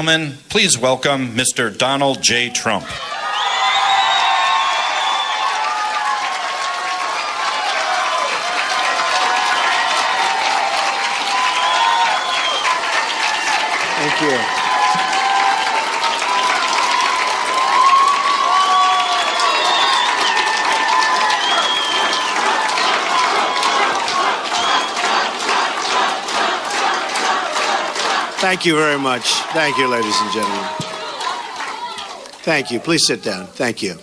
gentlemen, please welcome Mr. Donald J. Trump. Thank you. Thank you very much. Thank you, ladies and gentlemen. Thank you. Please sit down. Thank you.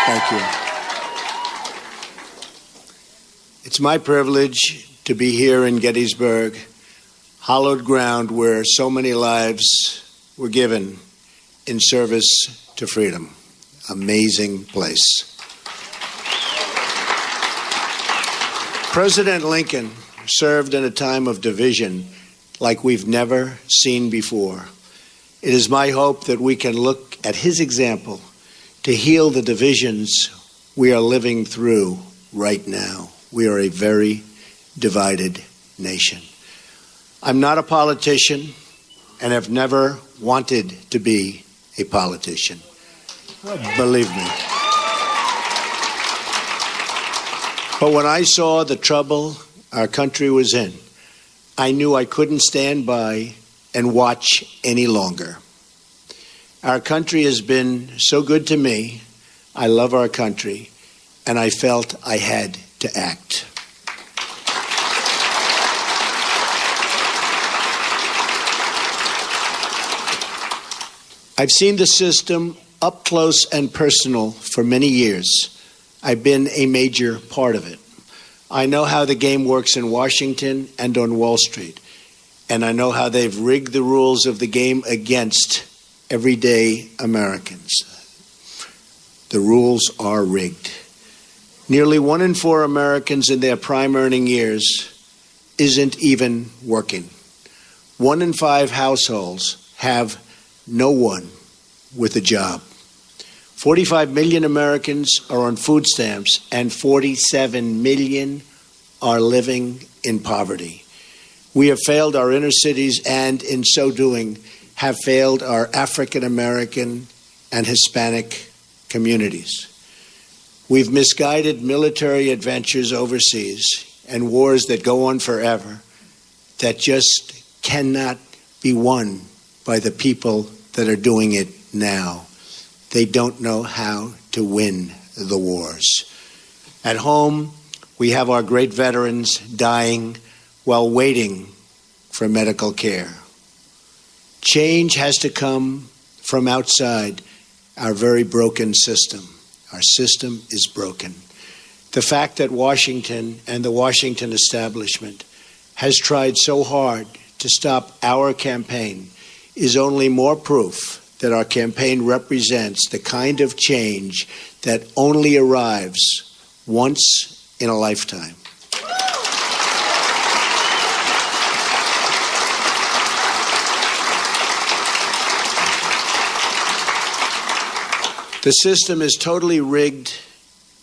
Thank you. It's my privilege to be here in Gettysburg, hallowed ground where so many lives were given in service to freedom. Amazing place. President Lincoln served in a time of division like we've never seen before. It is my hope that we can look at his example to heal the divisions we are living through right now. We are a very divided nation. I'm not a politician and have never wanted to be a politician. Believe me. But when I saw the trouble our country was in, I knew I couldn't stand by and watch any longer. Our country has been so good to me. I love our country, and I felt I had to act. I've seen the system up close and personal for many years. I've been a major part of it. I know how the game works in Washington and on Wall Street, and I know how they've rigged the rules of the game against everyday Americans. The rules are rigged. Nearly 1 in 4 Americans in their prime earning years isn't even working. 1 in 5 households have no one with a job. 45 million Americans are on food stamps, and 47 million are living in poverty. We have failed our inner cities, and in so doing, have failed our African American and Hispanic communities. We've misguided military adventures overseas and wars that go on forever that just cannot be won by the people that are doing it now. They don't know how to win the wars. At home, we have our great veterans dying while waiting for medical care. Change has to come from outside our very broken system. Our system is broken. The fact that Washington and the Washington establishment has tried so hard to stop our campaign is only more proof that our campaign represents the kind of change that only arrives once in a lifetime. The system is totally rigged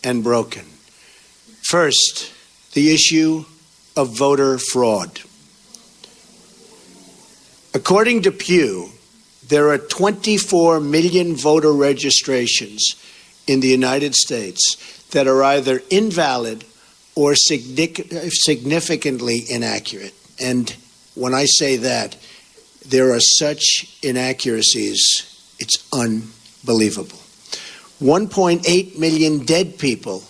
and broken. First, the issue of voter fraud. According to Pew, there are 24 million voter registrations in the United States that are either invalid or significantly inaccurate. And when I say that, there are such inaccuracies, it's unbelievable. 1.8 million dead people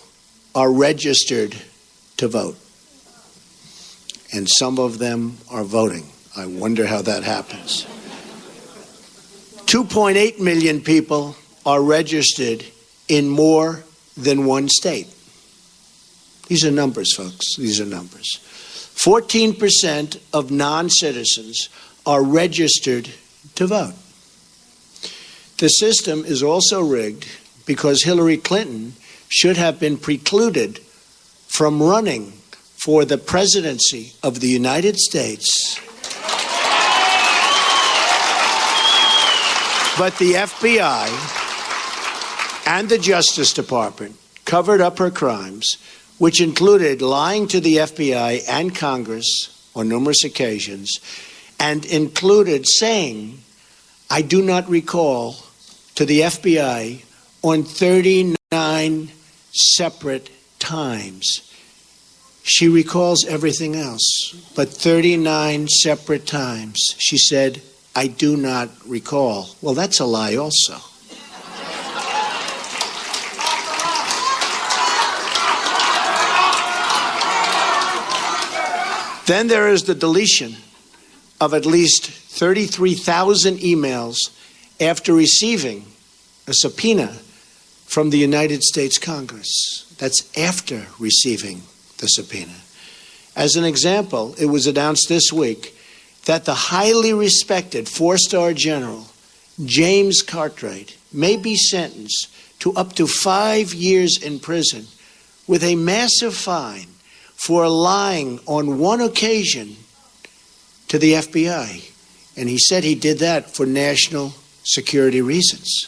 are registered to vote, and some of them are voting. I wonder how that happens. 2.8 million people are registered in more than one state. These are numbers, folks. These are numbers. 14% of non-citizens are registered to vote. The system is also rigged because Hillary Clinton should have been precluded from running for the presidency of the United States. But the FBI and the Justice Department covered up her crimes, which included lying to the FBI and Congress on numerous occasions and included saying, "I do not recall," to the FBI on 39 separate times. She recalls everything else, but 39 separate times she said, "I do not recall." Well, that's a lie also. Then there is the deletion of at least 33,000 emails after receiving a subpoena from the United States Congress. That's after receiving the subpoena. As an example, it was announced this week that the highly respected four-star general, James Cartwright, may be sentenced to up to 5 years in prison with a massive fine for lying on one occasion to the FBI. And he said he did that for national security reasons.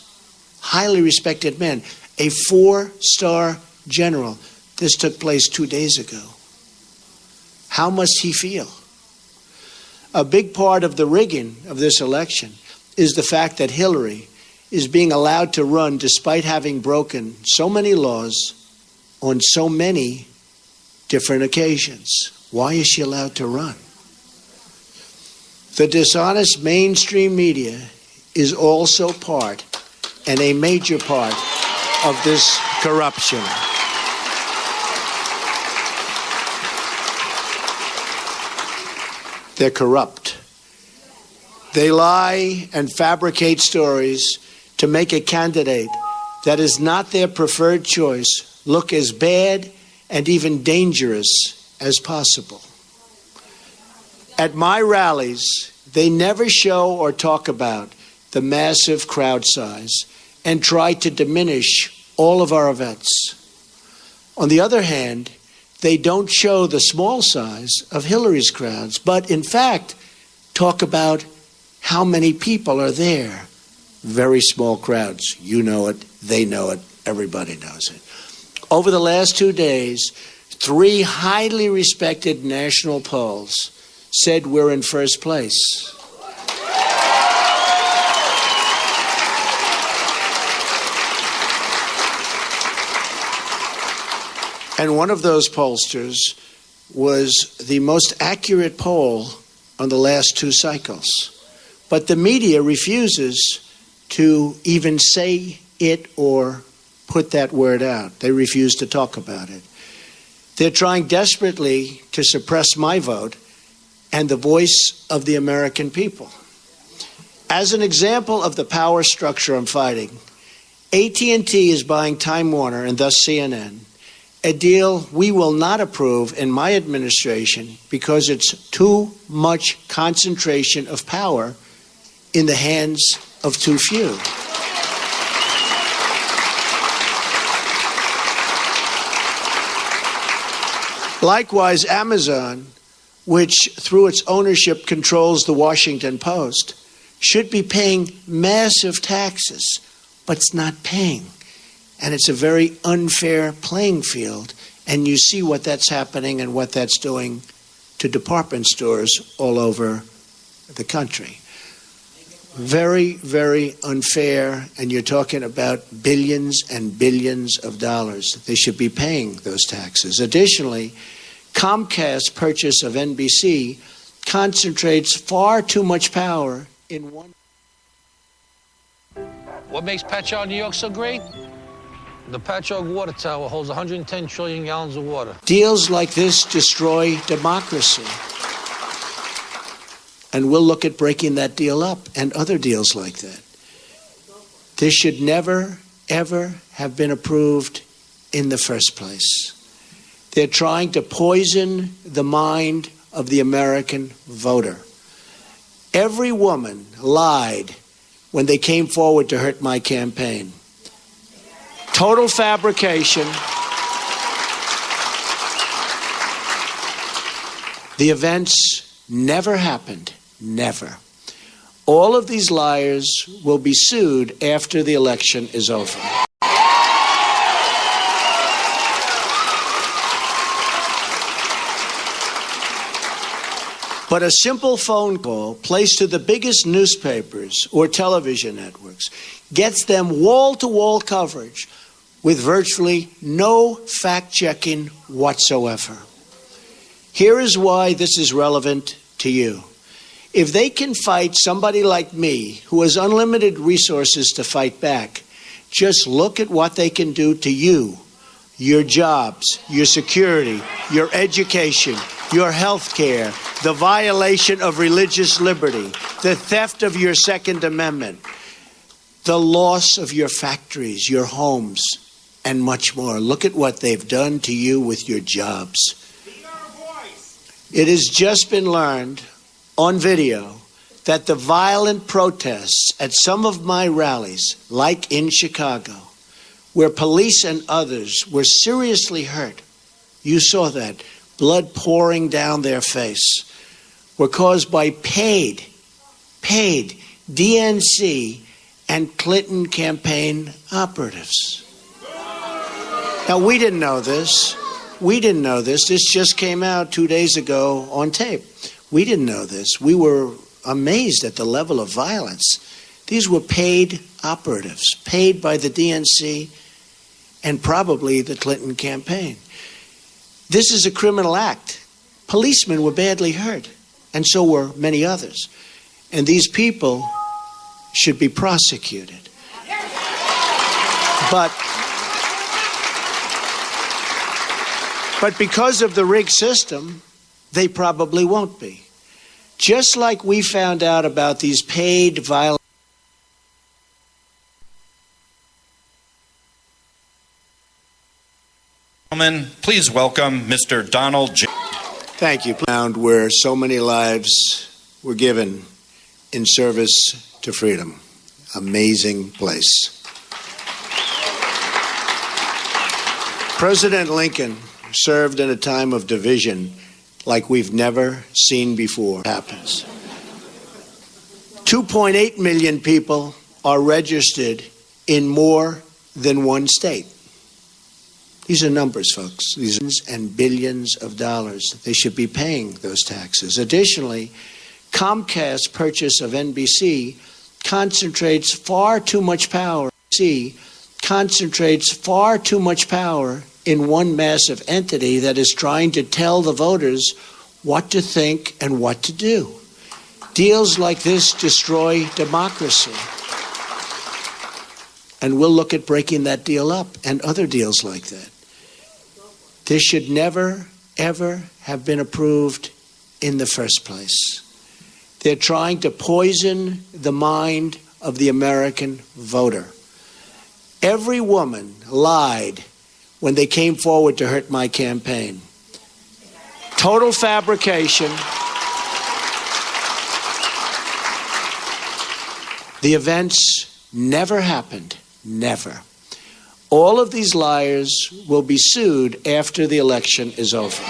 Highly respected man, a four-star general. This took place 2 days ago. How must he feel? A big part of the rigging of this election is the fact that Hillary is being allowed to run despite having broken so many laws on so many different occasions. Why is she allowed to run? The dishonest mainstream media is also part and a major part of this corruption. They're corrupt. They lie and fabricate stories to make a candidate that is not their preferred choice look as bad and even dangerous as possible. At my rallies, they never show or talk about the massive crowd size and try to diminish all of our events. On the other hand, they don't show the small size of Hillary's crowds, but in fact, talk about how many people are there. Very small crowds. You know it, they know it, everybody knows it. Over the last 2 days, 3 highly respected national polls said we're in first place. And one of those pollsters was the most accurate poll on the last 2 cycles. But the media refuses to even say it or put that word out. They refuse to talk about it. They're trying desperately to suppress my vote and the voice of the American people. As an example of the power structure I'm fighting, AT&T is buying Time Warner and thus CNN, a deal we will not approve in my administration because it's too much concentration of power in the hands of too few. Likewise, Amazon, which through its ownership controls the Washington Post, should be paying massive taxes, but it's not paying. And it's a very unfair playing field. And you see what that's happening and what that's doing to department stores all over the country. Very, very unfair. And you're talking about billions and billions of dollars. They should be paying those taxes. Additionally, Comcast's purchase of NBC concentrates far too much power in one. What makes Patchogue, New York so great? The Patchogue water tower holds 110 trillion gallons of water. Deals like this destroy democracy. And we'll look at breaking that deal up and other deals like that. This should never, ever have been approved in the first place. They're trying to poison the mind of the American voter. Every woman lied when they came forward to hurt my campaign. Total fabrication. The events never happened. Never. All of these liars will be sued after the election is over. But a simple phone call placed to the biggest newspapers or television networks gets them wall-to-wall coverage with virtually no fact-checking whatsoever. Here is why this is relevant to you. If they can fight somebody like me who has unlimited resources to fight back, just look at what they can do to you, your jobs, your security, your education, your health care, the violation of religious liberty, the theft of your Second Amendment, the loss of your factories, your homes, and much more. Look at what they've done to you with your jobs. It has just been learned on video that the violent protests at some of my rallies, like in Chicago, where police and others were seriously hurt, you saw that, blood pouring down their face, were caused by paid DNC and Clinton campaign operatives. Now, we didn't know this. This just came out 2 days ago on tape. We didn't know this. We were amazed at the level of violence. These were paid operatives, paid by the DNC and probably the Clinton campaign. This is a criminal act. Policemen were badly hurt, and so were many others. And these people should be prosecuted. But because of the rigged system, they probably won't be. Just like we found out about these paid violent. Gentlemen, please welcome Mr. Donald J. Thank you. Where so many lives were given in service to freedom. Amazing place. President Lincoln served in a time of division like we've never seen before. Happens. 2.8 million people are registered in more than one state. These are numbers, folks. These and billions of dollars. They should be paying those taxes. Additionally, Comcast's purchase of NBC concentrates far too much power. In one massive entity that is trying to tell the voters what to think and what to do. Deals like this destroy democracy. And we'll look at breaking that deal up and other deals like that. This should never, ever have been approved in the first place. They're trying to poison the mind of the American voter. Every woman lied when they came forward to hurt my campaign. Total fabrication. The events never happened. Never. All of these liars will be sued after the election is over.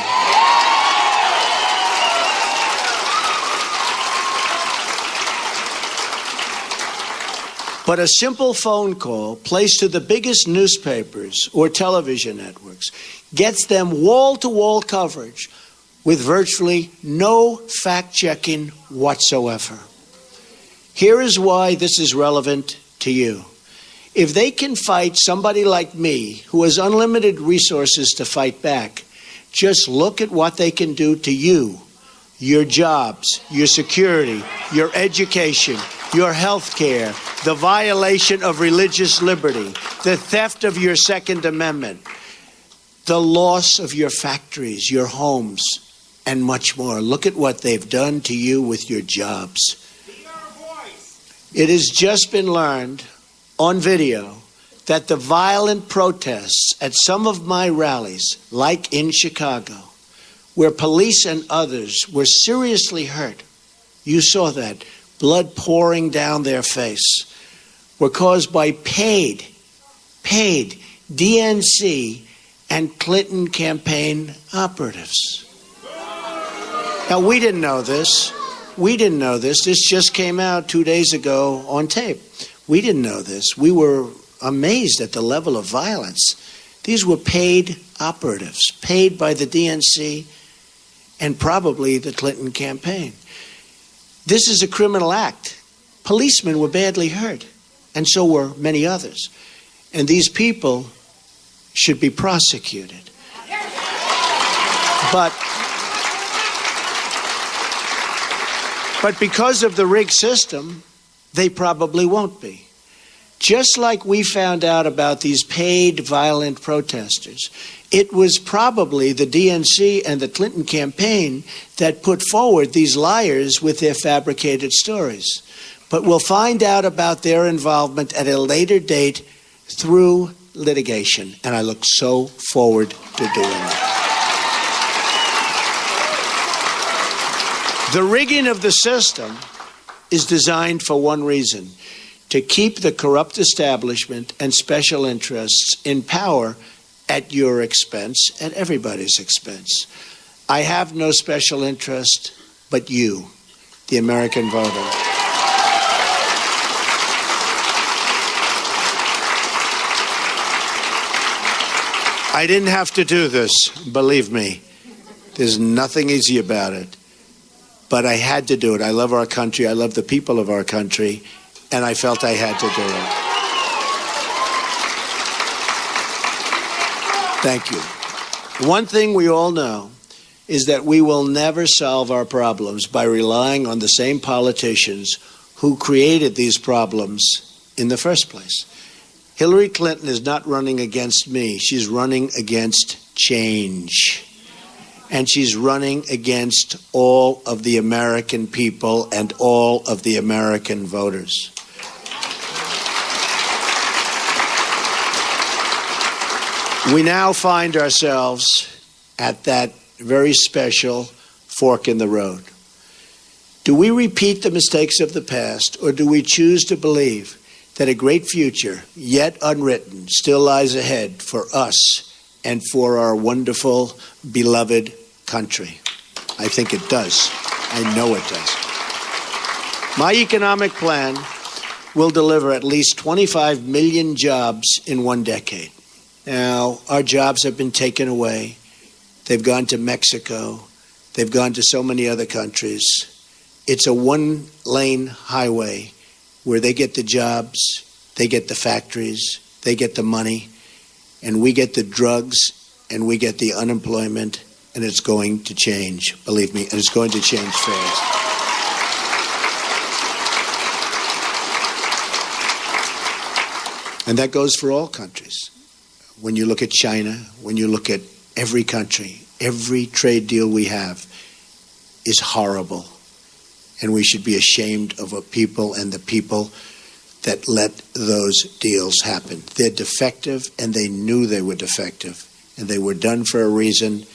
But a simple phone call placed to the biggest newspapers or television networks gets them wall-to-wall coverage with virtually no fact-checking whatsoever. Here is why this is relevant to you. If they can fight somebody like me who has unlimited resources to fight back, just look at what they can do to you, your jobs, your security, your education, your health care, the violation of religious liberty, the theft of your Second Amendment, the loss of your factories, your homes, and much more. Look at what they've done to you with your jobs. It has just been learned on video that the violent protests at some of my rallies, like in Chicago, where police and others were seriously hurt, you saw that, blood pouring down their face, were caused by paid DNC and Clinton campaign operatives. Now, we didn't know this. This just came out 2 days ago on tape. We didn't know this. We were amazed at the level of violence. These were paid operatives, paid by the DNC and probably the Clinton campaign. This is a criminal act. Policemen were badly hurt, and so were many others. And these people should be prosecuted. But because of the rigged system, they probably won't be. Just like we found out about these paid violent protesters, it was probably the DNC and the Clinton campaign that put forward these liars with their fabricated stories. But we'll find out about their involvement at a later date through litigation, and I look so forward to doing it. The rigging of the system is designed for one reason: to keep the corrupt establishment and special interests in power at your expense, at everybody's expense. I have no special interest but you, the American voter. I didn't have to do this, believe me. There's nothing easy about it. But I had to do it. I love our country. I love the people of our country. And I felt I had to do it. Thank you. One thing we all know is that we will never solve our problems by relying on the same politicians who created these problems in the first place. Hillary Clinton is not running against me. She's running against change. And she's running against all of the American people and all of the American voters. We now find ourselves at that very special fork in the road. Do we repeat the mistakes of the past, or do we choose to believe that a great future, yet unwritten, still lies ahead for us and for our wonderful, beloved country? I think it does. I know it does. My economic plan will deliver at least 25 million jobs in one decade. Now, our jobs have been taken away. They've gone to Mexico. They've gone to so many other countries. It's a one-lane highway where they get the jobs, they get the factories, they get the money, and we get the drugs, and we get the unemployment, and it's going to change, believe me, and it's going to change fast. And that goes for all countries. When you look at China, when you look at every country, every trade deal we have is horrible. And we should be ashamed of a people and the people that let those deals happen. They're defective, and they knew they were defective. And they were done for a reason.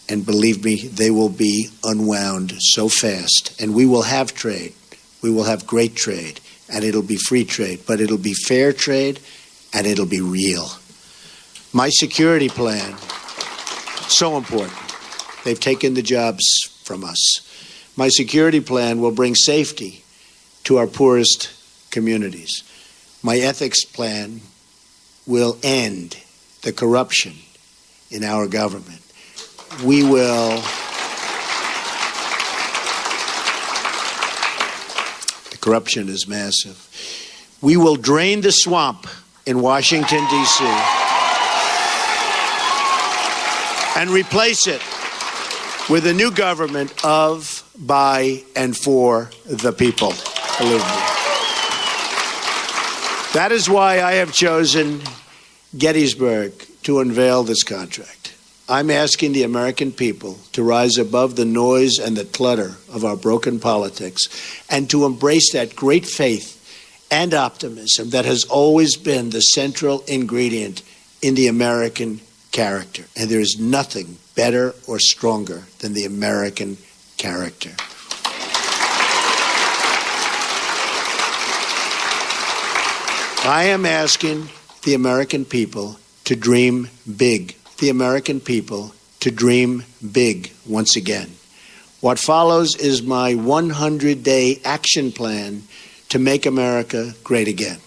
And believe me, they will be unwound so fast. And we will have trade. We will have great trade. And it'll be free trade. But it'll be fair trade, and it'll be real. My security plan, so important. They've taken the jobs from us. My security plan will bring safety to our poorest communities. My ethics plan will end the corruption in our government. We will... The corruption is massive. We will drain the swamp in Washington, D.C. and replace it with a new government of, by, and for the people. Believe me. That is why I have chosen Gettysburg to unveil this contract. I'm asking the American people to rise above the noise and the clutter of our broken politics and to embrace that great faith and optimism that has always been the central ingredient in the American character. And there is nothing better or stronger than the American character. I am asking the American people to dream big. The American people to dream big once again. What follows is my 100-day action plan to make America great again.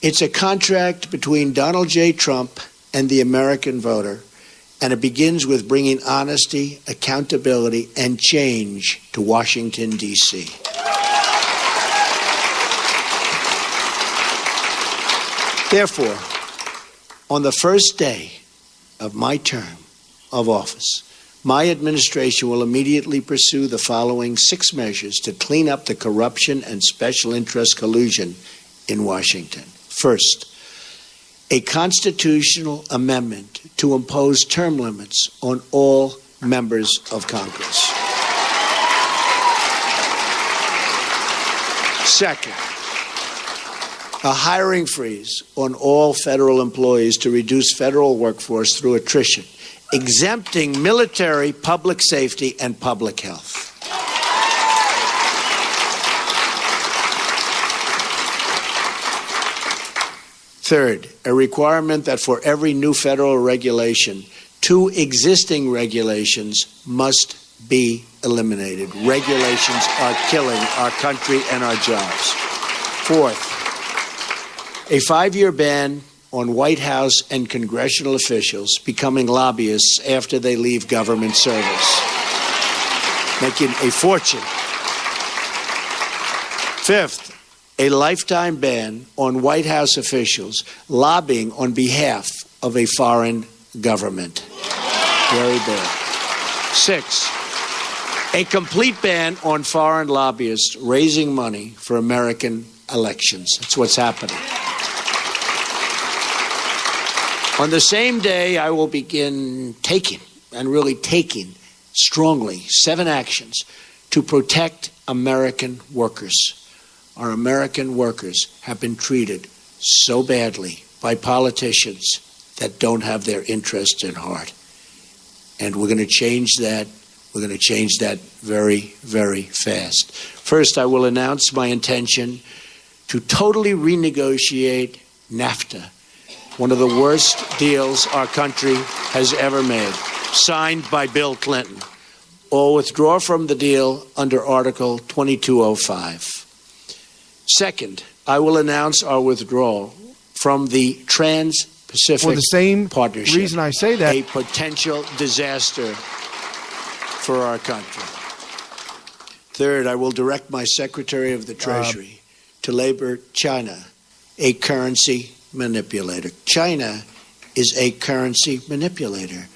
It's a contract between Donald J. Trump and the American voter, And it begins with bringing honesty, accountability, and change to Washington, D.C. Therefore, on the first day of my term of office, my administration will immediately pursue the following 6 measures to clean up the corruption and special interest collusion in Washington. First, a constitutional amendment to impose term limits on all members of Congress. Second, a hiring freeze on all federal employees to reduce federal workforce through attrition, exempting military, public safety, and public health. Third, a requirement that for every new federal regulation, 2 existing regulations must be eliminated. Regulations are killing our country and our jobs. Fourth, a 5-year ban on White House and congressional officials becoming lobbyists after they leave government service, making a fortune. Fifth, a lifetime ban on White House officials lobbying on behalf of a foreign government. Very bad. 6, a complete ban on foreign lobbyists raising money for American elections. That's what's happening. On the same day, I will begin taking strongly 7 actions to protect American workers. Our American workers have been treated so badly by politicians that don't have their interests at heart. And we're going to change that. We're going to change that very, very fast. First, I will announce my intention to totally renegotiate NAFTA, one of the worst deals our country has ever made, signed by Bill Clinton, or withdraw from the deal under Article 2205. Second, I will announce our withdrawal from the Trans-Pacific For the same Partnership, reason I say that. a potential disaster for our country. Third, I will direct my Secretary of the Treasury to label China a currency manipulator. China is a currency manipulator.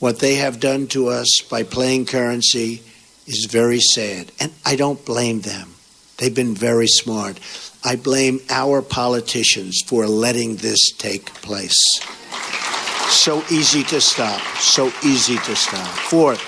What they have done to us by playing currency is very sad, and I don't blame them. They've been very smart. I blame our politicians for letting this take place. So easy to stop. So easy to stop. Fourth,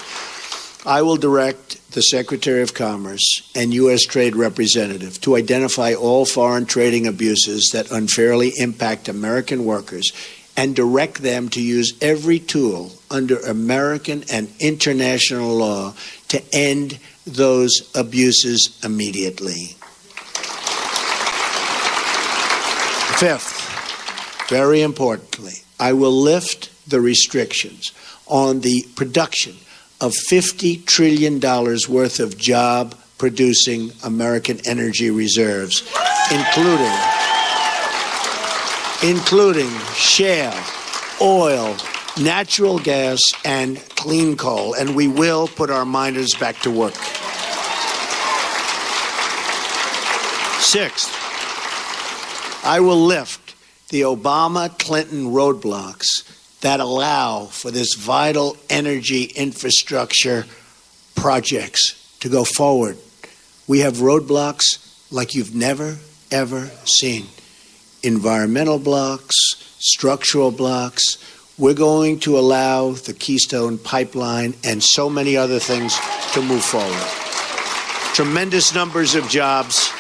I will direct the Secretary of Commerce and U.S. Trade Representative to identify all foreign trading abuses that unfairly impact American workers and direct them to use every tool under American and international law to end those abuses immediately. Fifth, very importantly, I will lift the restrictions on the production of $50 trillion worth of job-producing American energy reserves, including shale, oil, natural gas, and clean coal, and we will put our miners back to work. Sixth, I will lift the Obama-Clinton roadblocks that allow for this vital energy infrastructure projects to go forward. We have roadblocks like you've never, ever seen. Environmental blocks, structural blocks. We're going to allow the Keystone Pipeline and so many other things to move forward. Tremendous numbers of jobs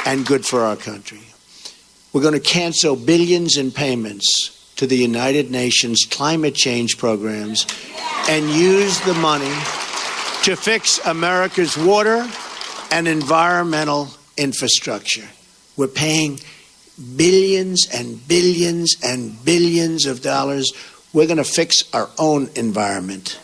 and good for our country. We're going to cancel billions in payments to the United Nations climate change programs and use the money to fix America's water and environmental infrastructure. We're paying billions and billions and billions of dollars. We're going to fix our own environment.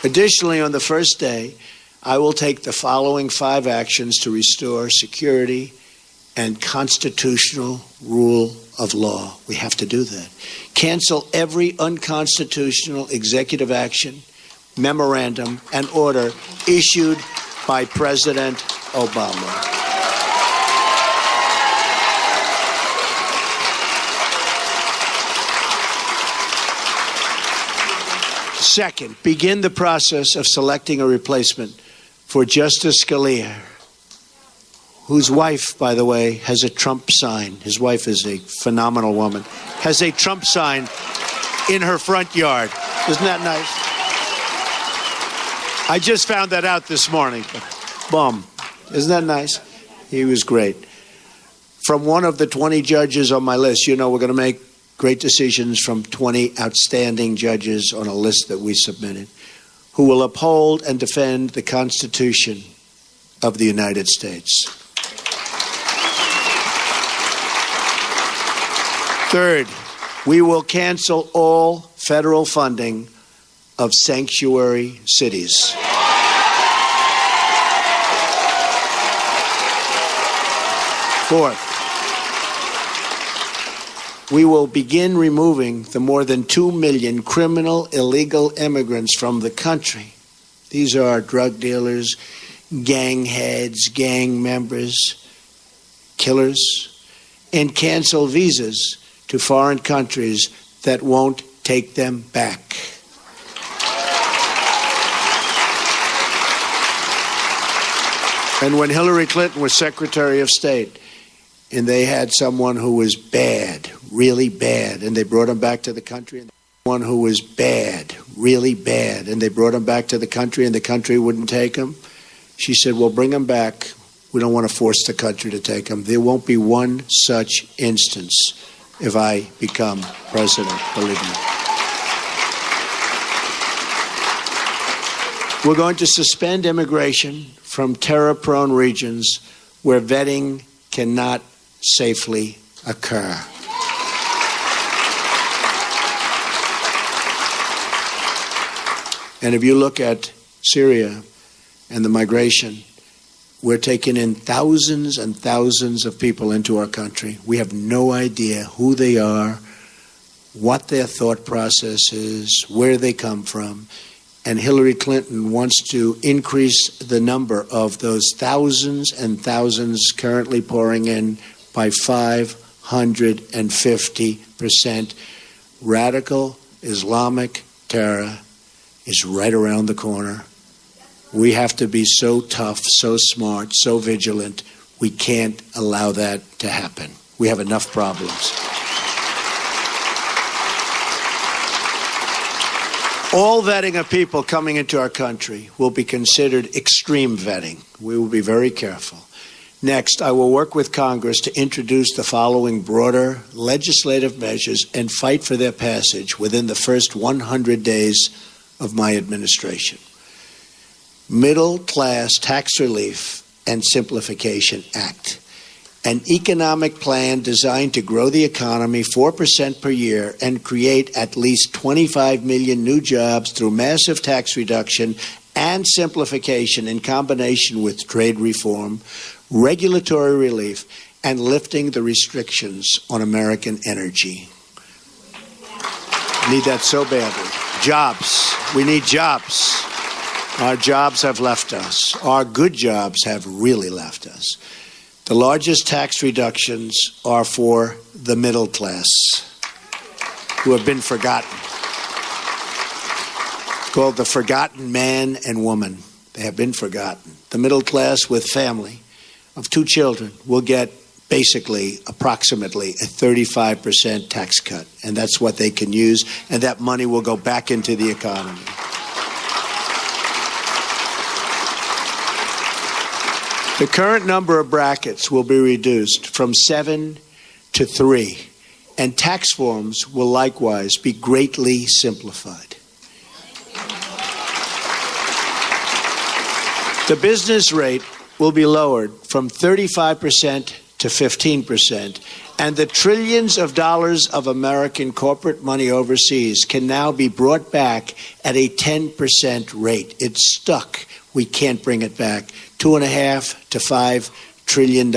Additionally, on the first day, I will take the following 5 actions to restore security and constitutional rule of law. We have to do that. Cancel every unconstitutional executive action, memorandum, and order issued by President Obama. Second, begin the process of selecting a replacement for Justice Scalia, whose wife, by the way, has a Trump sign. His wife is a phenomenal woman. Has a Trump sign in her front yard. Isn't that nice? I just found that out this morning. Boom. Isn't that nice? He was great. From one of the 20 judges on my list, you know we're going to make great decisions from 20 outstanding judges on a list that we submitted, who will uphold and defend the Constitution of the United States. Third, we will cancel all federal funding of sanctuary cities. Fourth, we will begin removing the more than 2 million criminal illegal immigrants from the country. These are drug dealers, gang heads, gang members, killers, and cancel visas to foreign countries that won't take them back. And when Hillary Clinton was Secretary of State, and they had someone who was bad, really bad, and they brought him back to the country, and one who was bad, really bad, and they brought him back to the country, and the country wouldn't take him, she said, well, bring him back. We don't want to force the country to take him. There won't be one such instance if I become president, believe me. We're going to suspend immigration from terror-prone regions where vetting cannot safely occur. And if you look at Syria and the migration, we're taking in thousands and thousands of people into our country. We have no idea who they are, what their thought process is, where they come from. And Hillary Clinton wants to increase the number of those thousands and thousands currently pouring in by 550%. Radical Islamic terror is right around the corner. We have to be so tough, so smart, so vigilant. We can't allow that to happen. We have enough problems. All vetting of people coming into our country will be considered extreme vetting. We will be very careful. Next, I will work with Congress to introduce the following broader legislative measures and fight for their passage within the first 100 days of my administration. Middle Class Tax Relief and Simplification Act, an economic plan designed to grow the economy 4% per year and create at least 25 million new jobs through massive tax reduction and simplification in combination with trade reform, regulatory relief, and lifting the restrictions on American energy. Need that so badly. Jobs. We need jobs. Our jobs have left us. Our good jobs have really left us. The largest tax reductions are for the middle class, who have been forgotten. It's called the forgotten man and woman. They have been forgotten. The middle class with family of 2 children will get basically approximately a 35% tax cut, and that's what they can use, and that money will go back into the economy. The current number of brackets will be reduced from 7 to 3, and tax forms will likewise be greatly simplified. The business rate will be lowered from 35% to 15%, and the trillions of dollars of American corporate money overseas can now be brought back at a 10% rate. It's stuck. We can't bring it back. $2.5 to $5 trillion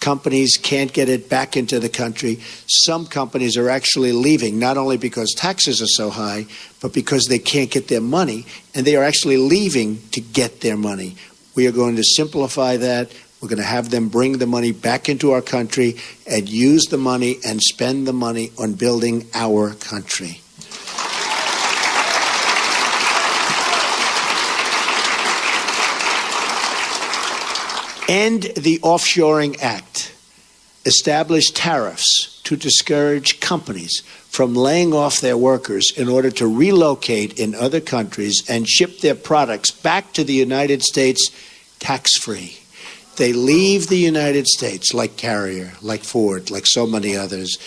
companies can't get it back into the country. Some companies are actually leaving, not only because taxes are so high, but because they can't get their money, and they are actually leaving to get their money. We are going to simplify that. We're going to have them bring the money back into our country and use the money and spend the money on building our country. End the Offshoring Act. Establish tariffs to discourage companies from laying off their workers in order to relocate in other countries and ship their products back to the United States tax-free. They leave the United States, like Carrier, like Ford, like so many others.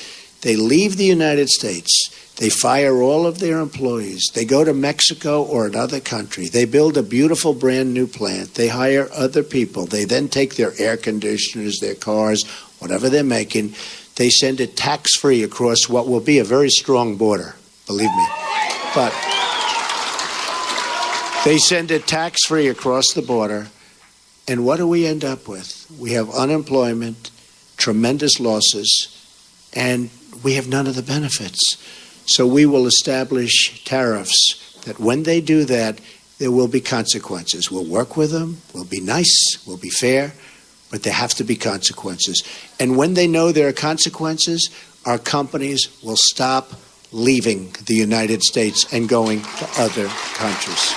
They leave the United States. They fire all of their employees. They go to Mexico or another country. They build a beautiful brand new plant. They hire other people. They then take their air conditioners, their cars, whatever they're making. They send it tax-free across what will be a very strong border, believe me. But they send it tax-free across the border. And what do we end up with? We have unemployment, tremendous losses, and we have none of the benefits. So we will establish tariffs that when they do that, there will be consequences. We'll work with them, we'll be nice, we'll be fair, but there have to be consequences. And when they know there are consequences, our companies will stop leaving the United States and going to other countries.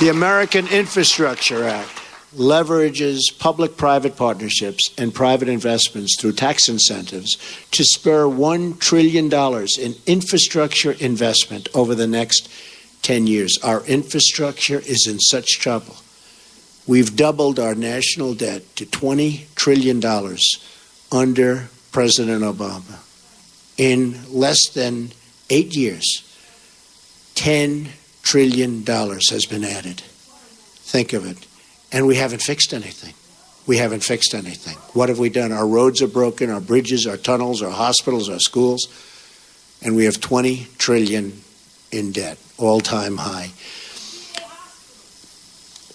The American Infrastructure Act leverages public-private partnerships and private investments through tax incentives to spur $1 trillion in infrastructure investment over the next 10 years. Our infrastructure is in such trouble. We've doubled our national debt to $20 trillion under President Obama. In less than 8 years, $10 trillion has been added. Think of it. And we haven't fixed anything. We haven't fixed anything. What have we done? Our roads are broken, our bridges, our tunnels, our hospitals, our schools, and we have $20 trillion in debt, all-time high.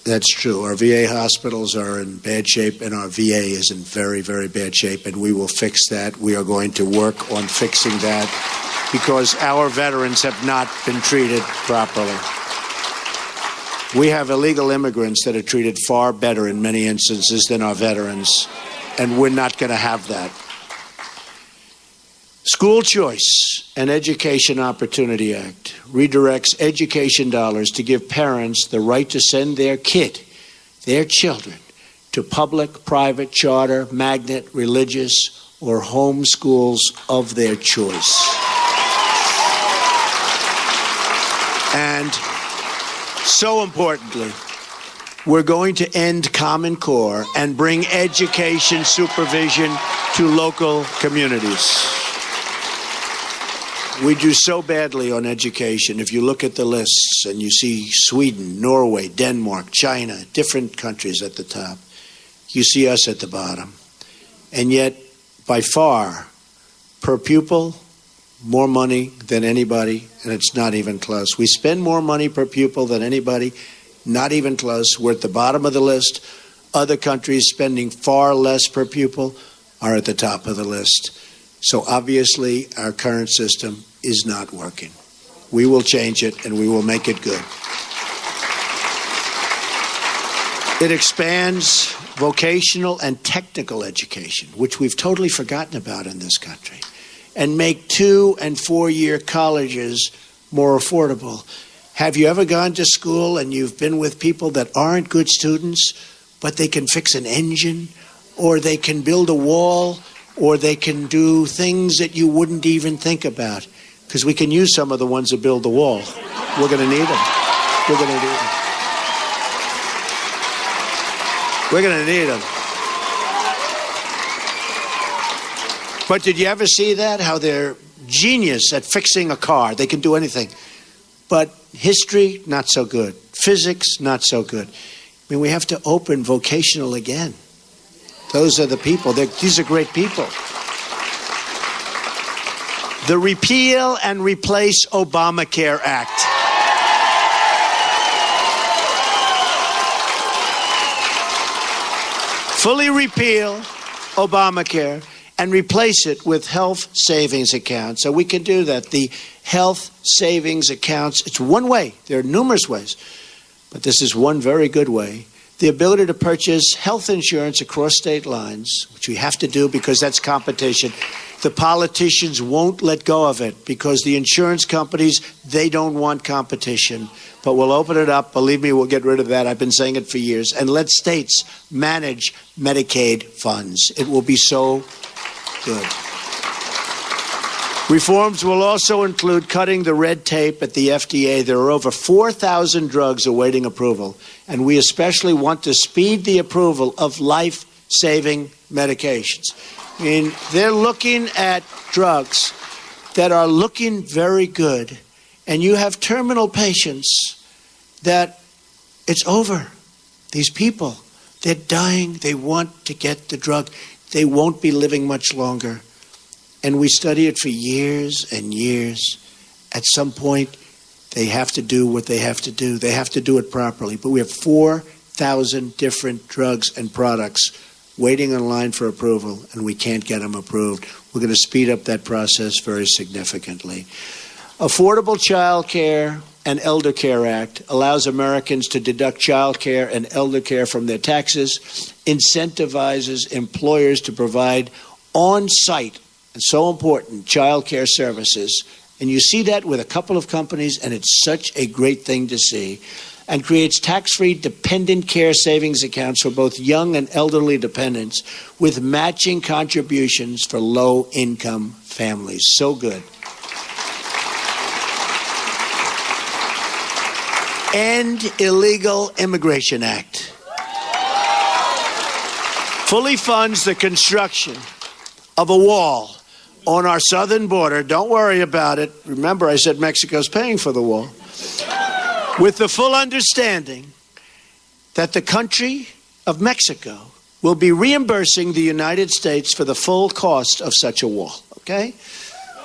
That's true. Our VA hospitals are in bad shape, and our VA is in very, very bad shape, and we will fix that. We are going to work on fixing that because our veterans have not been treated properly. We have illegal immigrants that are treated far better in many instances than our veterans, and we're not going to have that. School Choice and Education Opportunity Act redirects education dollars to give parents the right to send their children, to public, private, charter, magnet, religious, or home schools of their choice. And so importantly, we're going to end Common Core and bring education supervision to local communities. We do so badly on education. If you look at the lists and you see Sweden, Norway, Denmark, China, different countries at the top, you see us at the bottom. And yet, by far, per pupil, more money than anybody, and it's not even close. We spend more money per pupil than anybody, not even close. We're at the bottom of the list. Other countries spending far less per pupil are at the top of the list. So obviously, our current system is not working. We will change it, and we will make it good. It expands vocational and technical education, which we've totally forgotten about in this country, and make 2- and 4-year colleges more affordable. Have you ever gone to school and you've been with people that aren't good students, but they can fix an engine, or they can build a wall, or they can do things that you wouldn't even think about? Because we can use some of the ones that build the wall. We're going to need them. We're going to need them. We're going to need them. But did you ever see that? How they're genius at fixing a car. They can do anything. But history, not so good. Physics, not so good. I mean, we have to open vocational again. Those are the people. These are great people. The Repeal and Replace Obamacare Act. fully repeal Obamacare and replace it with health savings accounts. So we can do that. The health savings accounts, it's one way. There are numerous ways, but this is one very good way. The ability to purchase health insurance across state lines, which we have to do because that's competition. The politicians won't let go of it because the insurance companies, they don't want competition. But we'll open it up. Believe me, we'll get rid of that. I've been saying it for years. And let states manage Medicaid funds. It will be so good. Reforms will also include cutting the red tape at the FDA. There are over 4,000 drugs awaiting approval, and we especially want to speed the approval of life-saving medications. I mean, they're looking at drugs that are looking very good, and you have terminal patients that it's over. These people, they're dying. They want to get the drug. They won't be living much longer. And we study it for years and years. At some point, they have to do what they have to do. They have to do it properly. But we have 4,000 different drugs and products waiting in line for approval, and we can't get them approved. We're going to speed up that process very significantly. Affordable Child Care and Elder Care Act allows Americans to deduct child care and elder care from their taxes, incentivizes employers to provide on-site, and so important, child care services. And you see that with a couple of companies, and it's such a great thing to see. And creates tax-free dependent care savings accounts for both young and elderly dependents with matching contributions for low-income families. So good. End Illegal Immigration Act. Fully funds the construction of a wall on our southern border. Don't worry about it. Remember, I said Mexico's paying for the wall. With the full understanding that the country of Mexico will be reimbursing the United States for the full cost of such a wall, okay?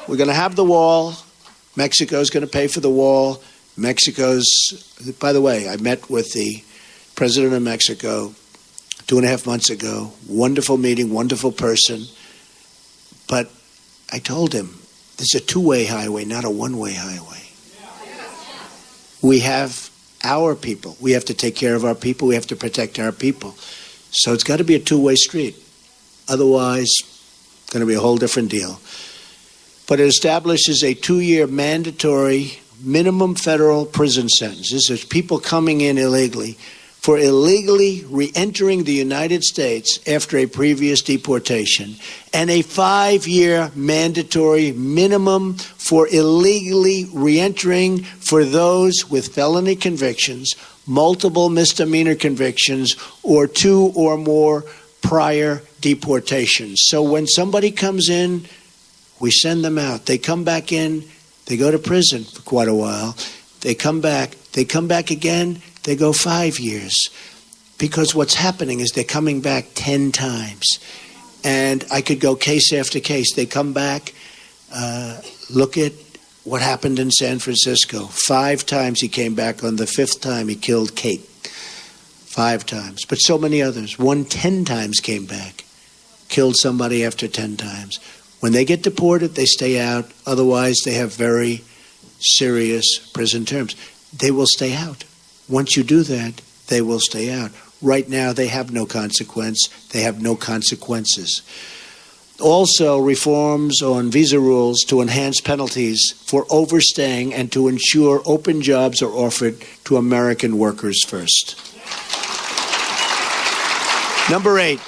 We're going to have the wall. Mexico's going to pay for the wall. By the way, I met with the president of Mexico 2.5 months ago. Wonderful meeting, wonderful person. But I told him, this is a two-way highway, not a one-way highway. We have our people. We have to take care of our people. We have to protect our people. So it's got to be a two-way street. Otherwise, it's going to be a whole different deal. But it establishes a 2-year mandatory minimum federal prison sentence. This is people coming in illegally for illegally re-entering the United States after a previous deportation, and a 5-year mandatory minimum for illegally re-entering for those with felony convictions, multiple misdemeanor convictions, or 2 or more prior deportations. So when somebody comes in, we send them out. They come back in, they go to prison for quite a while. They come back again, they go 5 years. Because what's happening is they're coming back 10 times. And I could go case after case. They come back, look at what happened in San Francisco. 5 times he came back. On the 5th time, he killed Kate. 5 times. But so many others. 10 times came back. Killed somebody after 10 times. When they get deported, they stay out. Otherwise, they have very serious prison terms. They will stay out. Once you do that, they will stay out. Right now, they have no consequence. They have no consequences. Also, reforms on visa rules to enhance penalties for overstaying and to ensure open jobs are offered to American workers first. Number 8.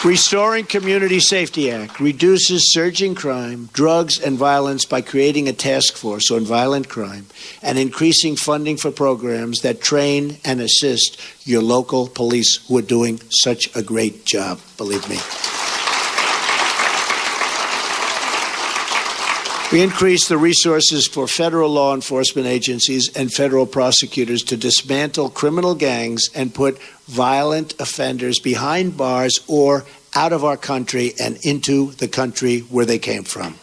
Restoring Community Safety Act reduces surging crime, drugs, and violence by creating a task force on violent crime and increasing funding for programs that train and assist your local police who are doing such a great job, believe me. We increase the resources for federal law enforcement agencies and federal prosecutors to dismantle criminal gangs and put violent offenders behind bars or out of our country and into the country where they came from.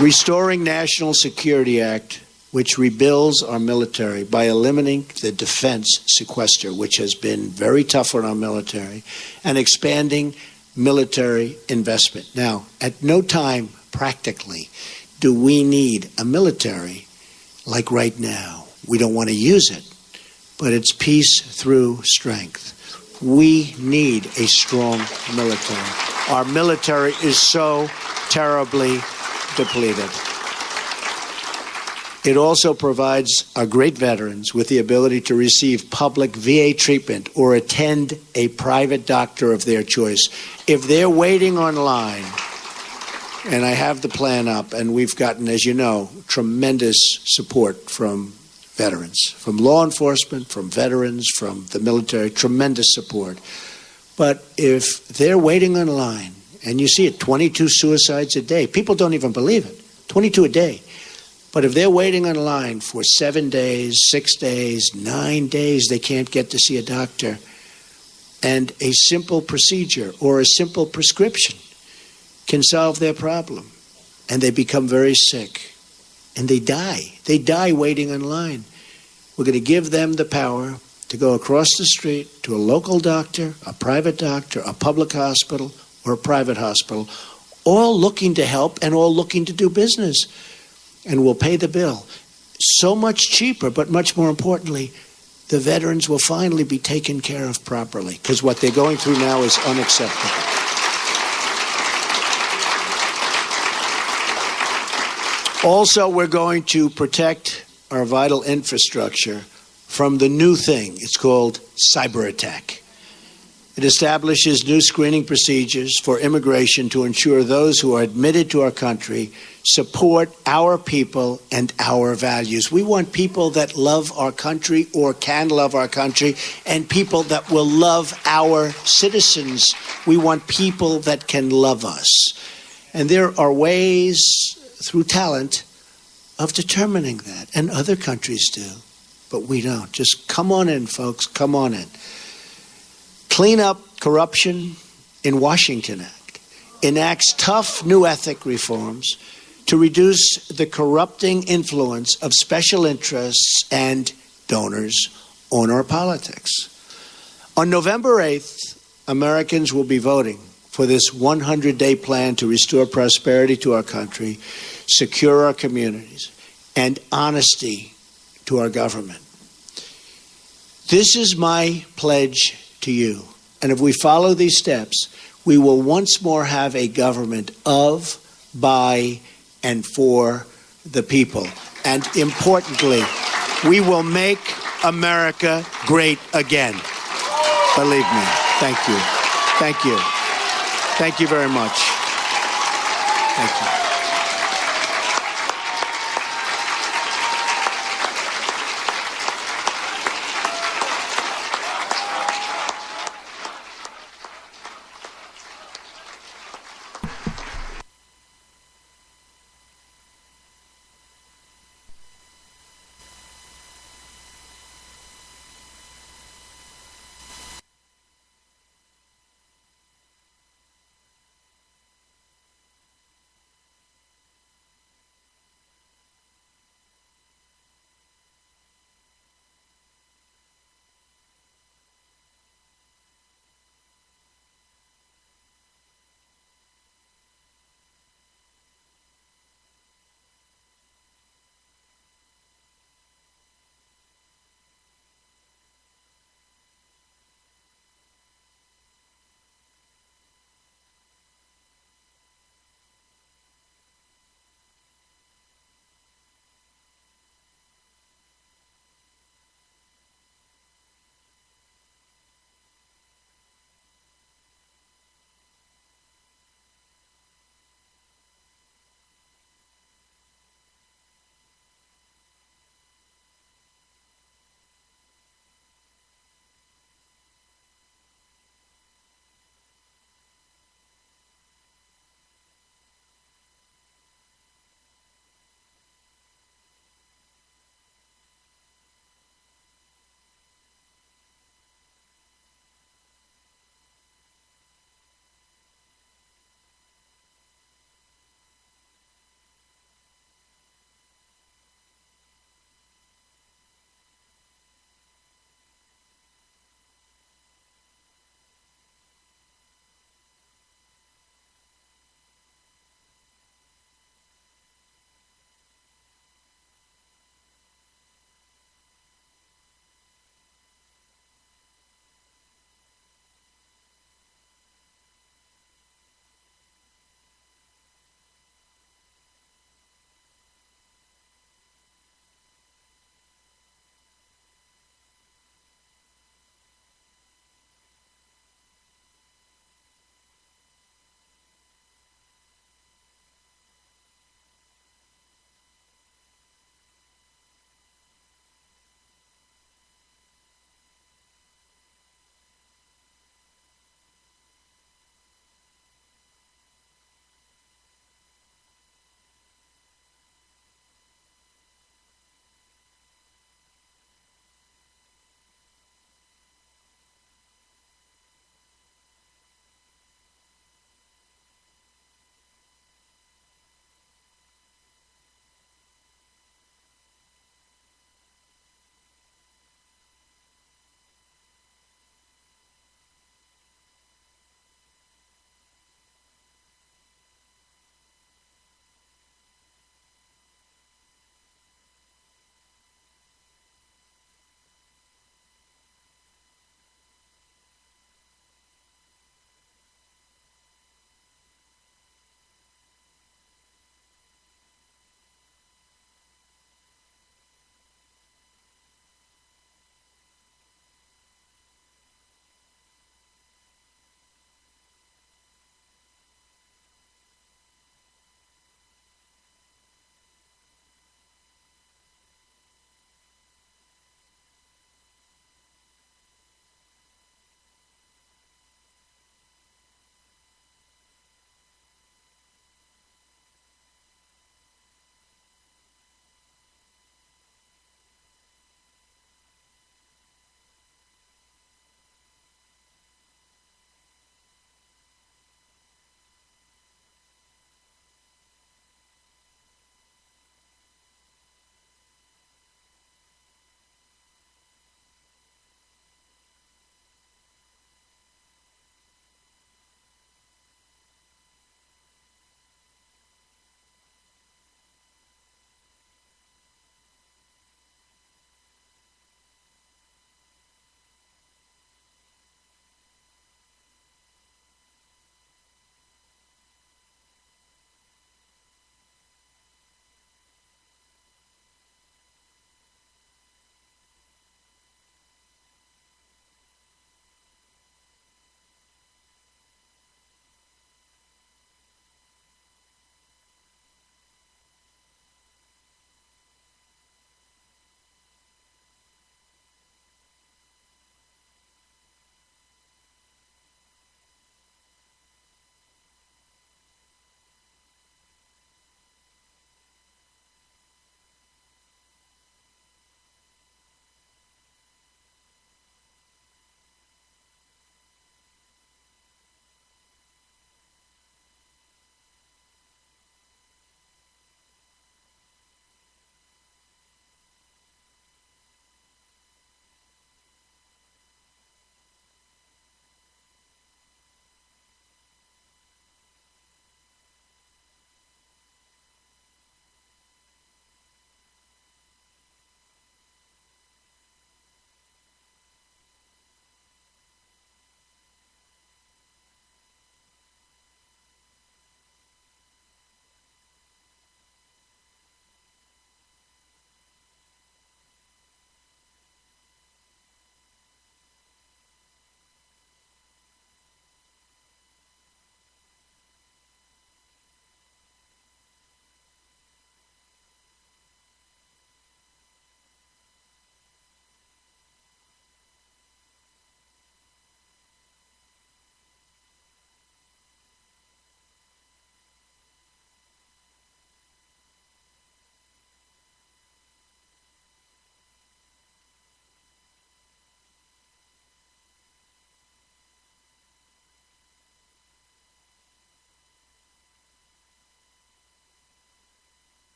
Restoring National Security Act which rebuilds our military by eliminating the defense sequester, which has been very tough on our military, and expanding military investment. Now, at no time, practically, do we need a military like right now. We don't want to use it, but it's peace through strength. We need a strong military. Our military is so terribly depleted. It also provides our great veterans with the ability to receive public VA treatment or attend a private doctor of their choice. If they're waiting online, and I have the plan up, and we've gotten, as you know, tremendous support from veterans, from law enforcement, from veterans, from the military, tremendous support. But if they're waiting online, and you see it, 22 suicides a day, people don't even believe it, 22 a day. But if they're waiting on line for 7 days, 6 days, 9 days, they can't get to see a doctor, and a simple procedure or a simple prescription can solve their problem, and they become very sick, and they die. They die waiting in line. We're going to give them the power to go across the street to a local doctor, a private doctor, a public hospital, or a private hospital, all looking to help and all looking to do business. And we'll pay the bill. So much cheaper, but much more importantly, the veterans will finally be taken care of properly, because what they're going through now is unacceptable. Also, we're going to protect our vital infrastructure from the new thing. It's called cyber attack. It establishes new screening procedures for immigration to ensure those who are admitted to our country support our people and our values. We want people that love our country or can love our country, and people that will love our citizens. We want people that can love us. And there are ways through talent of determining that, and other countries do, but we don't. Just come on in, folks, come on in. Clean Up Corruption in Washington Act enacts tough new ethic reforms to reduce the corrupting influence of special interests and donors on our politics. On November 8th, Americans will be voting for this 100-day plan to restore prosperity to our country, secure our communities, and honesty to our government. This is my pledge to you. And if we follow these steps, we will once more have a government of, by, and for the people. And importantly, we will make America great again. Believe me. Thank you. Thank you. Thank you very much. Thank you.